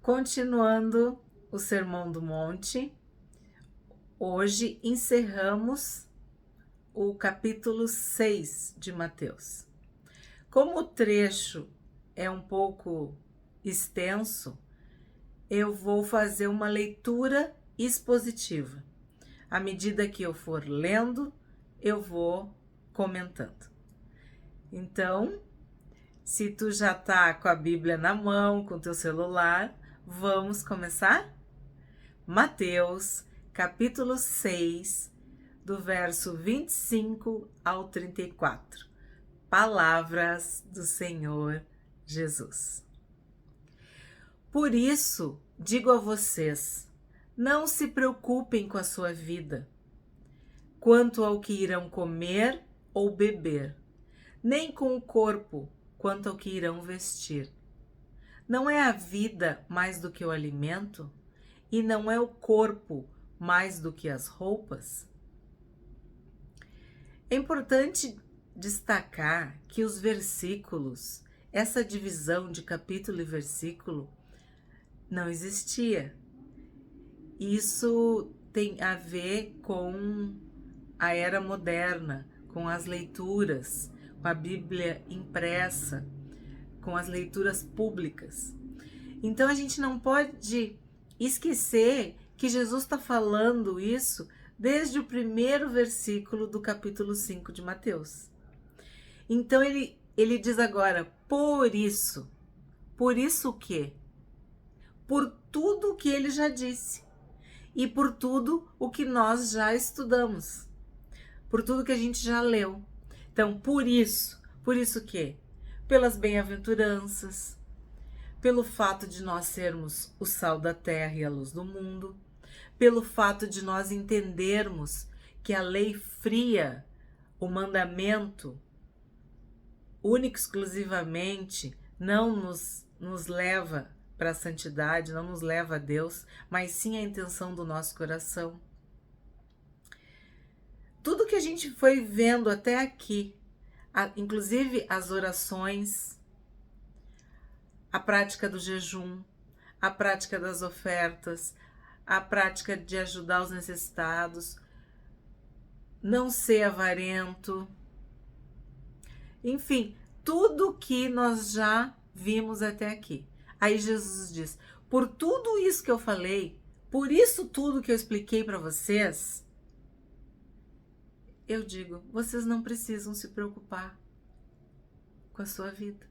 Continuando o Sermão do Monte, hoje encerramos o capítulo 6 de Mateus. Como o trecho é um pouco extenso, eu vou fazer uma leitura expositiva. À medida que eu for lendo, eu vou comentando. Então, se tu já tá com a Bíblia na mão, com teu celular, vamos começar? Mateus, capítulo 6, do verso 25 ao 34. Palavras do Senhor Jesus. Por isso, digo a vocês, não se preocupem com a sua vida, quanto ao que irão comer ou beber, nem com o corpo, quanto ao que irão vestir. Não é a vida mais do que o alimento? E não é o corpo mais do que as roupas? É importante destacar que os versículos, essa divisão de capítulo e versículo, não existia. Isso tem a ver com a era moderna, com as leituras, com a Bíblia impressa, com as leituras públicas. Então a gente não pode esquecer que Jesus está falando isso desde o primeiro versículo do capítulo 5 de Mateus. Então ele diz agora, por isso o quê? Por tudo o que ele já disse e por tudo o que nós já estudamos, por tudo que a gente já leu. Então, por isso o quê? Pelas bem-aventuranças, pelo fato de nós sermos o sal da terra e a luz do mundo, pelo fato de nós entendermos que a lei fria, o mandamento, único e exclusivamente, não nos leva para a santidade, não nos leva a Deus, mas sim a intenção do nosso coração. Tudo que a gente foi vendo até aqui, inclusive as orações, a prática do jejum, a prática das ofertas, a prática de ajudar os necessitados, não ser avarento, enfim, tudo que nós já vimos até aqui. Aí Jesus diz, por tudo isso que eu falei, por isso tudo que eu expliquei para vocês, eu digo, vocês não precisam se preocupar com a sua vida.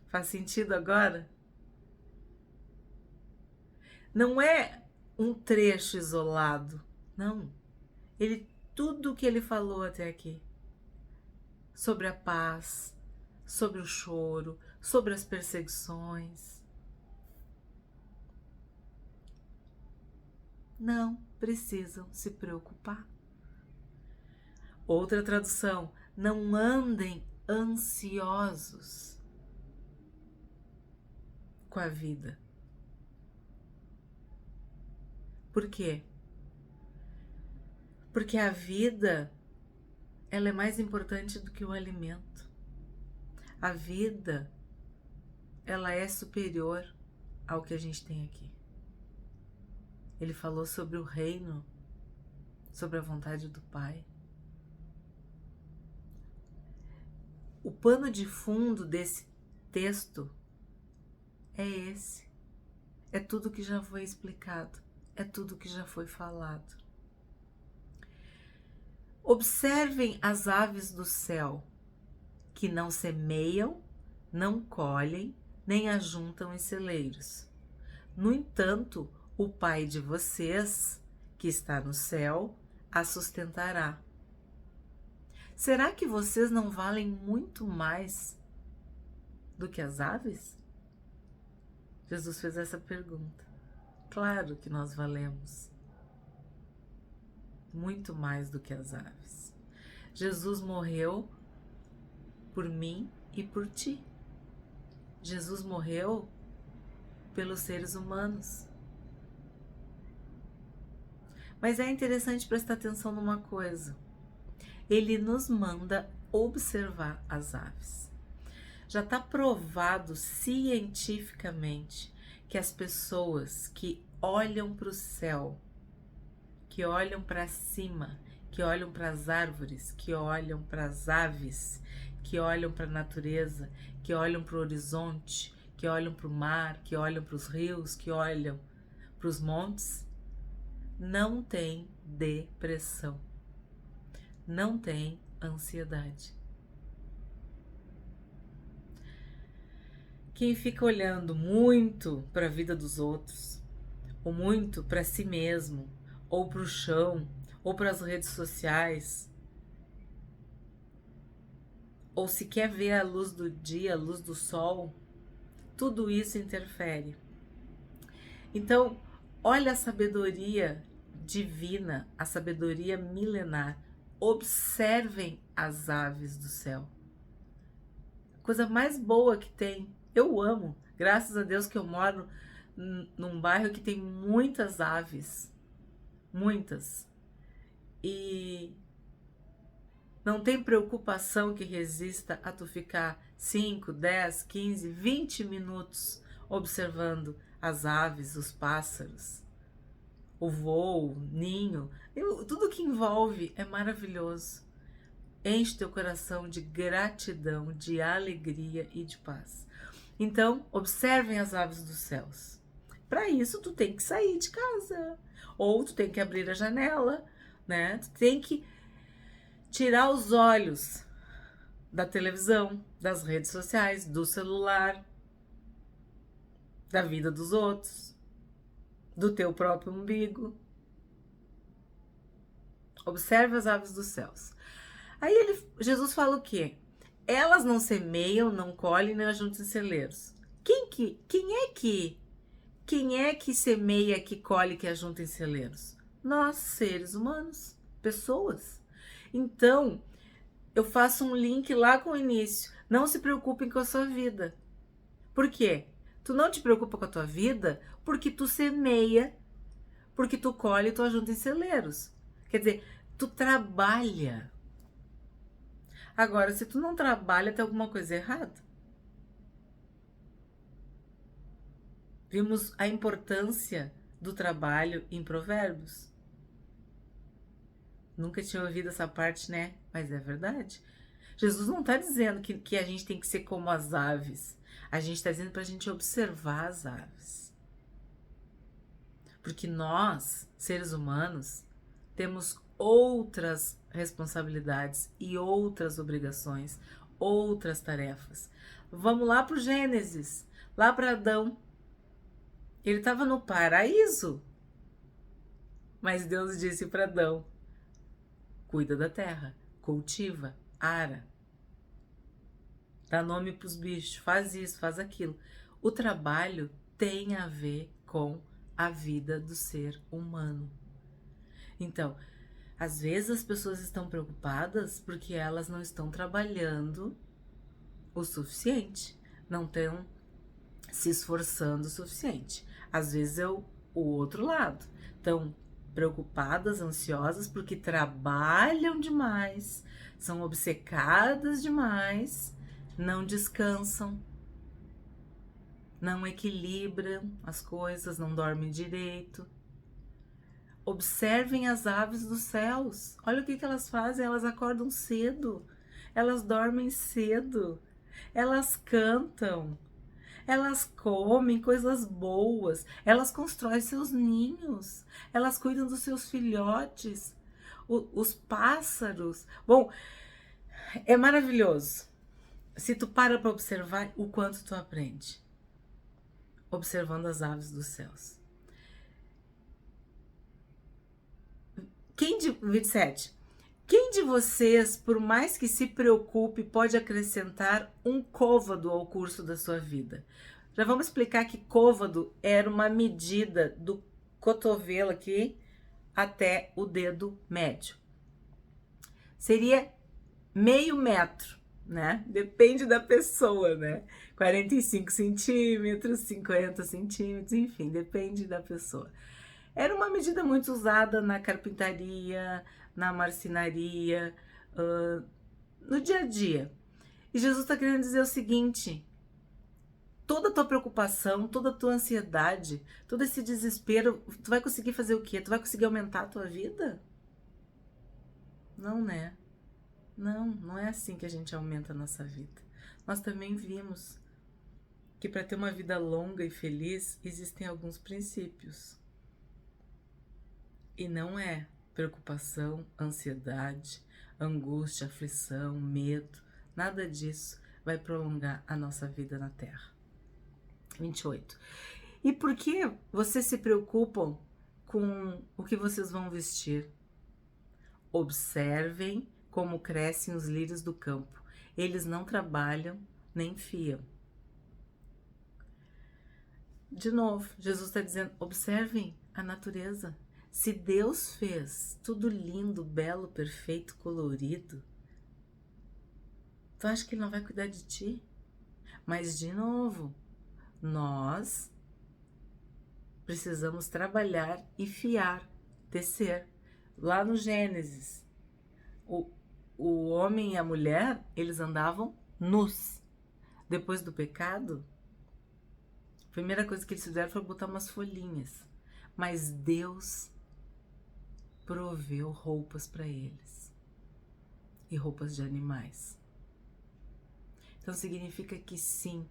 Faz sentido agora? Não é um trecho isolado, não. Tudo o que ele falou até aqui, sobre a paz, sobre o choro, sobre as perseguições, não precisam se preocupar. Outra tradução, não andem ansiosos com a vida. Por quê? Porque a vida, ela é mais importante do que o alimento. A vida, ela é superior ao que a gente tem aqui. Ele falou sobre o reino, sobre a vontade do Pai. O pano de fundo desse texto é esse. É tudo que já foi explicado, é tudo que já foi falado. Observem as aves do céu, que não semeiam, não colhem, nem ajuntam em celeiros. No entanto, o Pai de vocês, que está no céu, a sustentará. Será que vocês não valem muito mais do que as aves? Jesus fez essa pergunta. Claro que nós valemos muito mais do que as aves. Jesus morreu por mim e por ti. Jesus morreu pelos seres humanos. Mas é interessante prestar atenção numa coisa. Ele nos manda observar as aves. Já está provado cientificamente que as pessoas que olham para o céu, que olham para cima, que olham para as árvores, que olham para as aves, que olham para a natureza, que olham para o horizonte, que olham para o mar, que olham para os rios, que olham para os montes, não tem depressão, não tem ansiedade. Quem fica olhando muito para a vida dos outros, ou muito para si mesmo, ou para o chão, ou para as redes sociais, ou se quer ver a luz do dia, a luz do sol, tudo isso interfere. Então, olha a sabedoria divina, a sabedoria milenar. Observem as aves do céu. Coisa mais boa que tem. Eu amo. Graças a Deus que eu moro num bairro que tem muitas aves. Muitas. E não tem preocupação que resista a tu ficar 5, 10, 15, 20 minutos observando as aves, os pássaros, o voo, o ninho. Tudo que envolve é maravilhoso. Enche teu coração de gratidão, de alegria e de paz. Então, observem as aves dos céus. Para isso, tu tem que sair de casa. Ou tu tem que abrir a janela, né? Tu tem que tirar os olhos da televisão, das redes sociais, do celular, da vida dos outros, do teu próprio umbigo. Observe as aves dos céus. Aí Jesus fala o quê? Elas não semeiam, não colhem, nem ajuntam em celeiros. Quem é que semeia, que colhe, que ajunta em celeiros? Nós, seres humanos, pessoas. Então, eu faço um link lá com o início. Não se preocupem com a sua vida. Por quê? Tu não te preocupa com a tua vida porque tu semeia, porque tu colhe e tu ajunta em celeiros. Quer dizer, tu trabalha. Agora, se tu não trabalha, tem alguma coisa errada. Vimos a importância do trabalho em Provérbios. Nunca tinha ouvido essa parte, né? Mas é verdade. Jesus não está dizendo que a gente tem que ser como as aves. A gente está dizendo para a gente observar as aves. Porque nós, seres humanos, temos outras responsabilidades e outras obrigações, outras tarefas. Vamos lá para o Gênesis, lá para Adão. Ele estava no paraíso, mas Deus disse para Adão: cuida da terra, cultiva, ara, dá nome para os bichos, faz isso, faz aquilo. O trabalho tem a ver com a vida do ser humano. Então, às vezes as pessoas estão preocupadas porque elas não estão trabalhando o suficiente, não estão se esforçando o suficiente. Às vezes é o outro lado. Estão preocupadas, ansiosas porque trabalham demais, são obcecadas demais, não descansam, não equilibram as coisas, não dormem direito. Observem as aves dos céus. Olha o que elas fazem. Elas acordam cedo. Elas dormem cedo. Elas cantam. Elas comem coisas boas. Elas constroem seus ninhos. Elas cuidam dos seus filhotes. Os pássaros. Bom, é maravilhoso. Se tu para observar o quanto tu aprende. Observando as aves dos céus. 27. Quem de vocês, por mais que se preocupe, pode acrescentar um côvado ao curso da sua vida? Já vamos explicar que côvado era uma medida do cotovelo aqui até o dedo médio. Seria meio metro, né? Depende da pessoa, né? 45 centímetros, 50 centímetros, enfim, depende da pessoa. Era uma medida muito usada na carpintaria, na marcenaria, no dia a dia. E Jesus está querendo dizer o seguinte: toda a tua preocupação, toda a tua ansiedade, todo esse desespero, tu vai conseguir fazer o quê? Tu vai conseguir aumentar a tua vida? Não, né? Não é assim que a gente aumenta a nossa vida. Nós também vimos que para ter uma vida longa e feliz existem alguns princípios. E não é preocupação, ansiedade, angústia, aflição, medo, nada disso vai prolongar a nossa vida na Terra. 28. E por que vocês se preocupam com o que vocês vão vestir? Observem como crescem os lírios do campo. Eles não trabalham nem fiam. De novo, Jesus está dizendo, observem a natureza. Se Deus fez tudo lindo, belo, perfeito, colorido, tu acha que Ele não vai cuidar de ti? Mas, de novo, nós precisamos trabalhar e fiar, tecer. Lá no Gênesis, o homem e a mulher, eles andavam nus. Depois do pecado, a primeira coisa que eles fizeram foi botar umas folhinhas. Mas Deus proveu roupas para eles. E roupas de animais. Então significa que sim,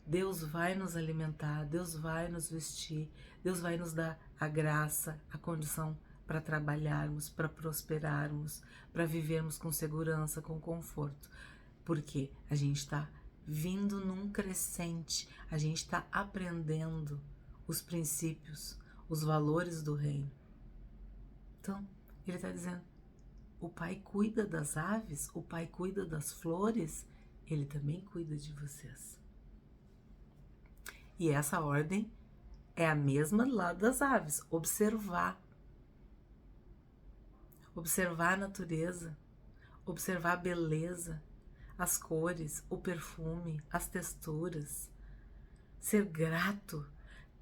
Deus vai nos alimentar, Deus vai nos vestir, Deus vai nos dar a graça, a condição para trabalharmos, para prosperarmos, para vivermos com segurança, com conforto. Porque a gente está vindo num crescente, a gente está aprendendo os princípios, os valores do reino. Então, ele está dizendo, o Pai cuida das aves, o Pai cuida das flores, Ele também cuida de vocês. E essa ordem é a mesma do lado das aves, observar. Observar a natureza, observar a beleza, as cores, o perfume, as texturas. Ser grato.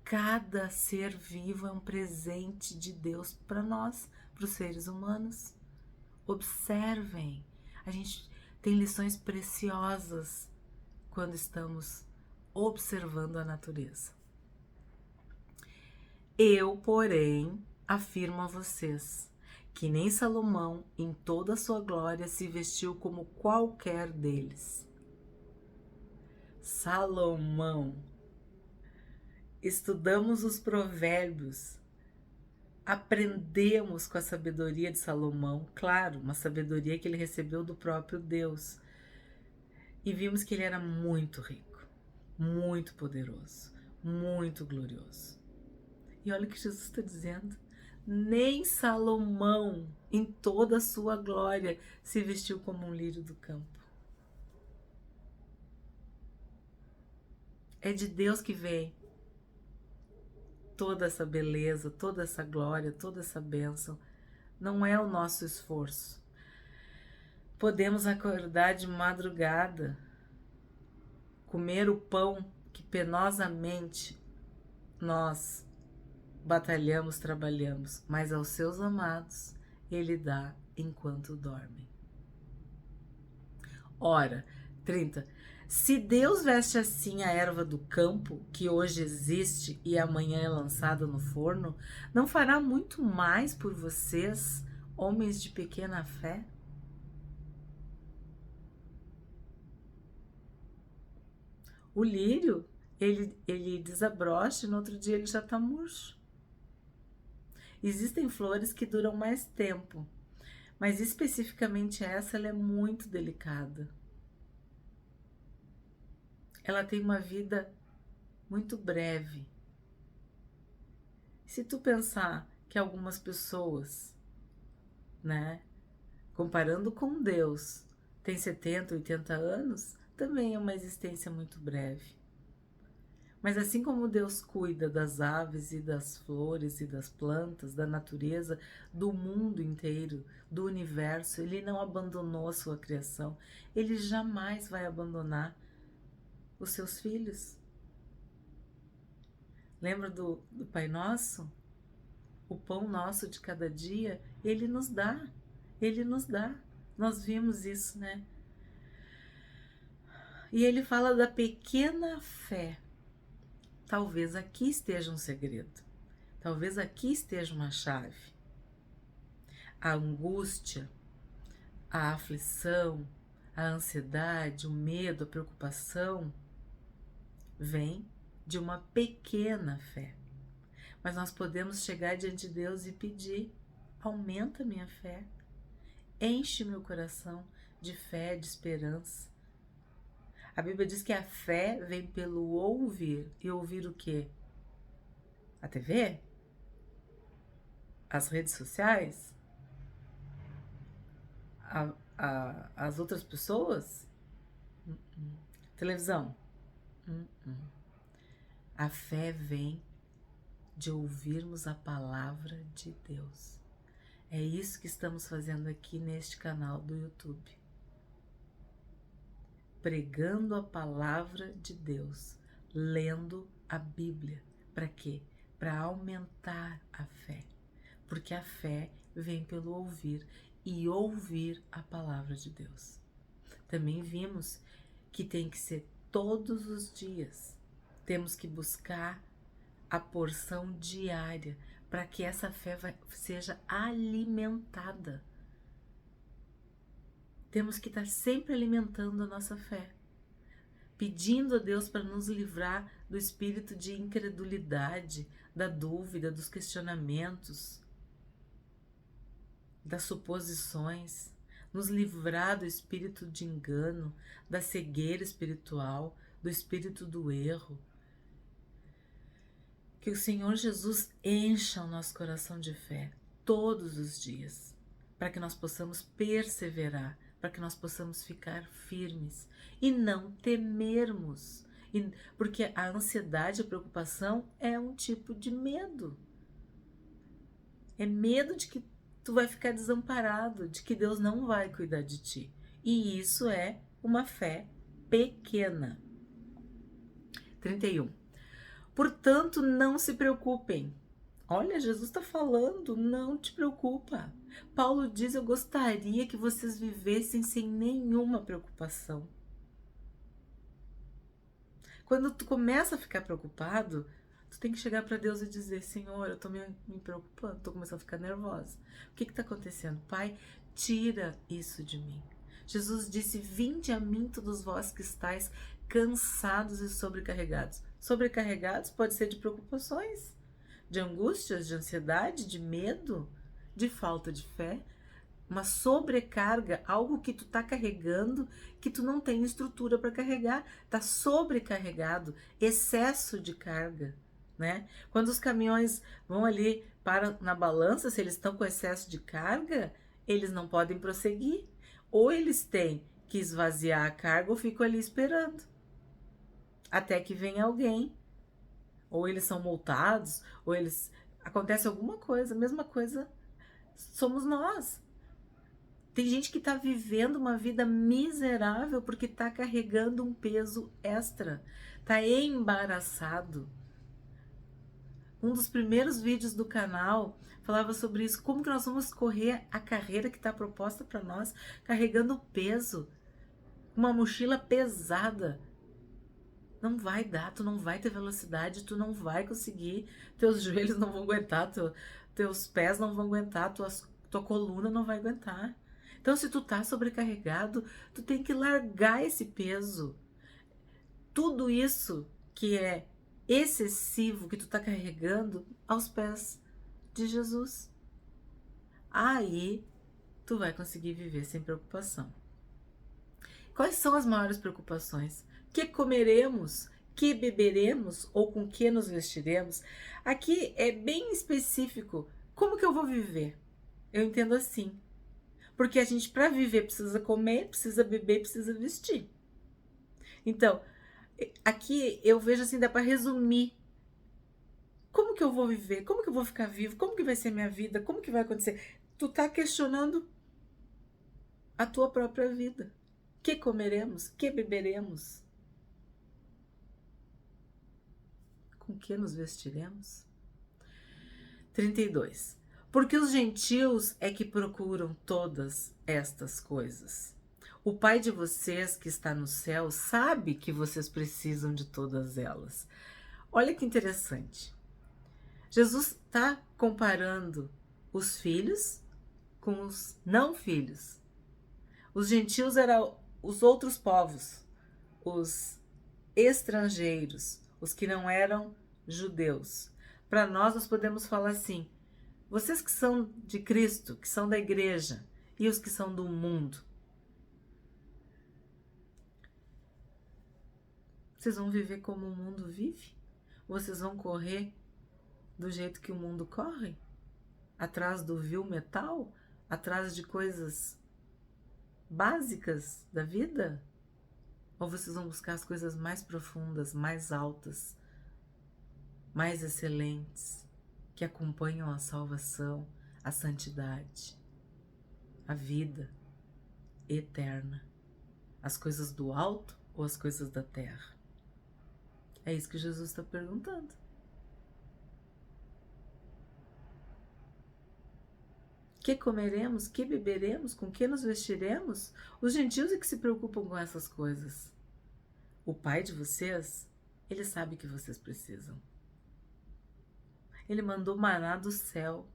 Cada ser vivo é um presente de Deus para nós, para os seres humanos. Observem. A gente tem lições preciosas quando estamos observando a natureza. Eu, porém, afirmo a vocês que nem Salomão, em toda a sua glória, se vestiu como qualquer deles. Salomão. Estudamos os provérbios, aprendemos com a sabedoria de Salomão, claro, uma sabedoria que ele recebeu do próprio Deus. E vimos que ele era muito rico, muito poderoso, muito glorioso. E olha o que Jesus está dizendo. Nem Salomão, em toda a sua glória, se vestiu como um lírio do campo. É de Deus que vem toda essa beleza, toda essa glória, toda essa bênção. Não é o nosso esforço. Podemos acordar de madrugada, comer o pão que penosamente nós batalhamos, trabalhamos, mas aos seus amados Ele dá enquanto dormem. Ora, 30. Se Deus veste assim a erva do campo, que hoje existe e amanhã é lançada no forno, não fará muito mais por vocês, homens de pequena fé? O lírio, ele desabrocha e no outro dia ele já está murcho. Existem flores que duram mais tempo, mas especificamente essa, ela é muito delicada. Ela tem uma vida muito breve. Se tu pensar que algumas pessoas, né, comparando com Deus, tem 70, 80 anos, também é uma existência muito breve. Mas assim como Deus cuida das aves e das flores e das plantas, da natureza, do mundo inteiro, do universo, Ele não abandonou a sua criação. Ele jamais vai abandonar os seus filhos. Lembra do Pai Nosso? O pão nosso de cada dia, Ele nos dá. Ele nos dá. Nós vimos isso, né? E ele fala da pequena fé. Talvez aqui esteja um segredo. Talvez aqui esteja uma chave. A angústia, a aflição, a ansiedade, o medo, a preocupação vem de uma pequena fé. Mas nós podemos chegar diante de Deus e pedir: aumenta minha fé, enche meu coração de fé, de esperança. A Bíblia diz que a fé vem pelo ouvir. E ouvir o quê? A TV? As redes sociais? As outras pessoas? Televisão? A fé vem de ouvirmos a palavra de Deus. É isso que estamos fazendo aqui neste canal do YouTube. Pregando a palavra de Deus, lendo a Bíblia. Para quê? Para aumentar a fé. Porque a fé vem pelo ouvir e ouvir a palavra de Deus. Também vimos que tem que ser todos os dias. Temos que buscar a porção diária para que essa fé seja alimentada. Temos que estar sempre alimentando a nossa fé, pedindo a Deus para nos livrar do espírito de incredulidade, da dúvida, dos questionamentos, das suposições, nos livrar do espírito de engano, da cegueira espiritual, do espírito do erro. Que o Senhor Jesus encha o nosso coração de fé todos os dias, para que nós possamos perseverar, para que nós possamos ficar firmes e não temermos. Porque a ansiedade, a preocupação é um tipo de medo. É medo de que tu vai ficar desamparado, de que Deus não vai cuidar de ti. E isso é uma fé pequena. 31. Portanto, não se preocupem. Olha, Jesus está falando, não te preocupa. Paulo diz: eu gostaria que vocês vivessem sem nenhuma preocupação. Quando tu começa a ficar preocupado, tu tem que chegar para Deus e dizer: Senhor, eu estou me preocupando, estou começando a ficar nervosa. O que está acontecendo? Pai, tira isso de mim. Jesus disse: vinde a mim todos vós que estáis cansados e sobrecarregados. Sobrecarregados pode ser de preocupações, de angústias, de ansiedade, de medo, de falta de fé. Uma sobrecarga, algo que tu tá carregando, que tu não tem estrutura para carregar, tá sobrecarregado, excesso de carga, né? Quando os caminhões vão ali para na balança, se eles estão com excesso de carga, eles não podem prosseguir. Ou eles têm que esvaziar a carga ou ficam ali esperando até que venha alguém. Ou eles são multados, ou eles acontece alguma coisa. A mesma coisa somos nós. Tem gente que está vivendo uma vida miserável porque está carregando um peso extra, está embaraçado. Um dos primeiros vídeos do canal falava sobre isso, como que nós vamos correr a carreira que está proposta para nós, carregando peso, uma mochila pesada. Não vai dar, tu não vai ter velocidade, tu não vai conseguir, teus joelhos não vão aguentar, teus pés não vão aguentar, tua coluna não vai aguentar. Então, se tu tá sobrecarregado, tu tem que largar esse peso. Tudo isso que é excessivo, que tu tá carregando, aos pés de Jesus. Aí, tu vai conseguir viver sem preocupação. Quais são as maiores preocupações? Que comeremos? Que beberemos? Ou com que nos vestiremos? Aqui é bem específico. Como que eu vou viver? Eu entendo assim. Porque a gente, para viver, precisa comer, precisa beber, precisa vestir. Então, aqui eu vejo assim, dá para resumir. Como que eu vou viver? Como que eu vou ficar vivo? Como que vai ser minha vida? Como que vai acontecer? Tu tá questionando a tua própria vida. Que comeremos? Que beberemos? Com que nos vestiremos? 32. Porque os gentios é que procuram todas estas coisas. O Pai de vocês que está no céu sabe que vocês precisam de todas elas. Olha que interessante. Jesus está comparando os filhos com os não filhos. Os gentios eram os outros povos, os estrangeiros, os que não eram judeus. Para nós podemos falar assim: vocês que são de Cristo, que são da igreja, e os que são do mundo. Vocês vão viver como o mundo vive? Vocês vão correr do jeito que o mundo corre? Atrás do vil metal? Atrás de coisas básicas da vida? Ou vocês vão buscar as coisas mais profundas, mais altas, mais excelentes, que acompanham a salvação, a santidade, a vida eterna, as coisas do alto ou as coisas da terra? É isso que Jesus está perguntando. Que comeremos, que beberemos, com que nos vestiremos? Os gentios é que se preocupam com essas coisas. O Pai de vocês, Ele sabe que vocês precisam. Ele mandou maná do céu.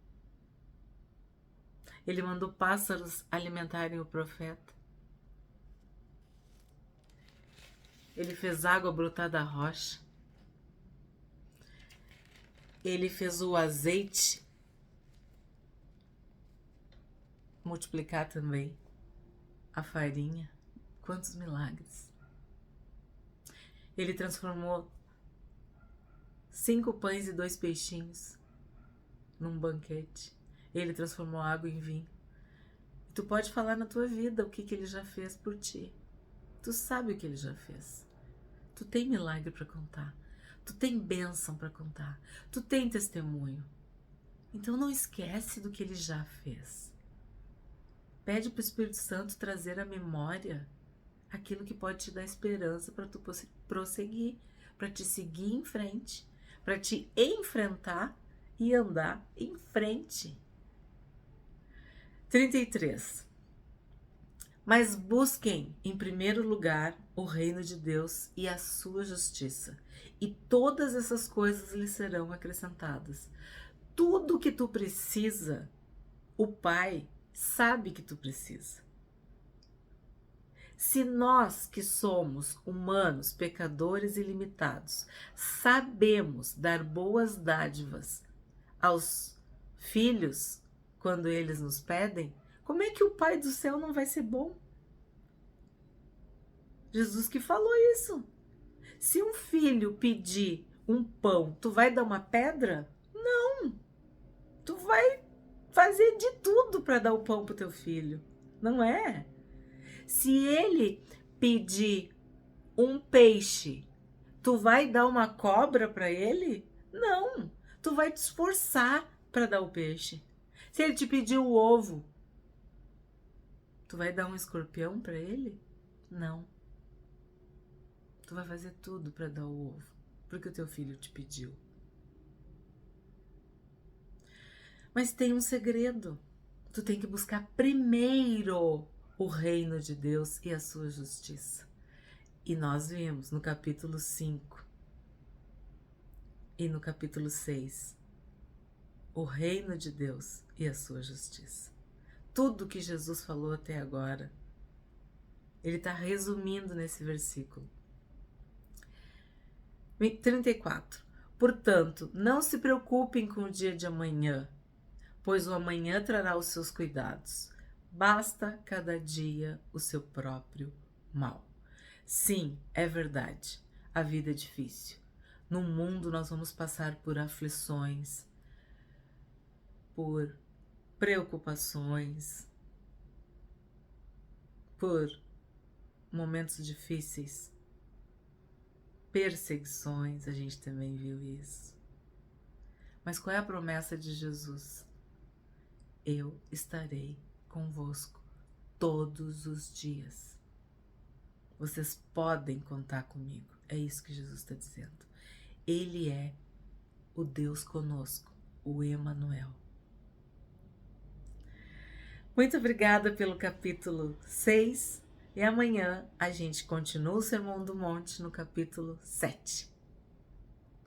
Ele mandou pássaros alimentarem o profeta. Ele fez água brotar da rocha. Ele fez o azeite multiplicar também. A farinha. Quantos milagres. Ele transformou 5 pães e 2 peixinhos num banquete. Ele transformou água em vinho. Tu pode falar na tua vida o que ele já fez por ti. Tu sabe o que ele já fez. Tu tem milagre para contar. Tu tem bênção para contar. Tu tem testemunho. Então não esquece do que ele já fez. Pede para o Espírito Santo trazer à memória aquilo que pode te dar esperança para tu prosseguir, para te seguir em frente, para te enfrentar e andar em frente. 33. Mas busquem em primeiro lugar o reino de Deus e a sua justiça, e todas essas coisas lhe serão acrescentadas. Tudo que tu precisa, o Pai sabe que tu precisa. Se nós que somos humanos, pecadores e limitados, sabemos dar boas dádivas aos filhos quando eles nos pedem, como é que o Pai do céu não vai ser bom? Jesus que falou isso. Se um filho pedir um pão, tu vai dar uma pedra? Não. Tu vai fazer de tudo para dar o pão pro teu filho, não é? Se ele pedir um peixe, tu vai dar uma cobra para ele? Não. Tu vai te esforçar para dar o peixe. Se ele te pedir o ovo, tu vai dar um escorpião para ele? Não. Tu vai fazer tudo para dar o ovo, porque o teu filho te pediu. Mas tem um segredo. Tu tem que buscar primeiro o reino de Deus e a sua justiça. E nós vimos no capítulo 5 e no capítulo 6 o reino de Deus e a sua justiça. Tudo que Jesus falou até agora, ele está resumindo nesse versículo. 34. Portanto, não se preocupem com o dia de amanhã, pois o amanhã trará os seus cuidados. Basta cada dia o seu próprio mal. Sim, é verdade, a vida é difícil. No mundo nós vamos passar por aflições, por preocupações, por momentos difíceis, perseguições, a gente também viu isso. Mas qual é a promessa de Jesus? Eu estarei convosco todos os dias. Vocês podem contar comigo. É isso que Jesus está dizendo. Ele é o Deus conosco, o Emanuel. Muito obrigada pelo capítulo 6. E amanhã a gente continua o Sermão do Monte no capítulo 7.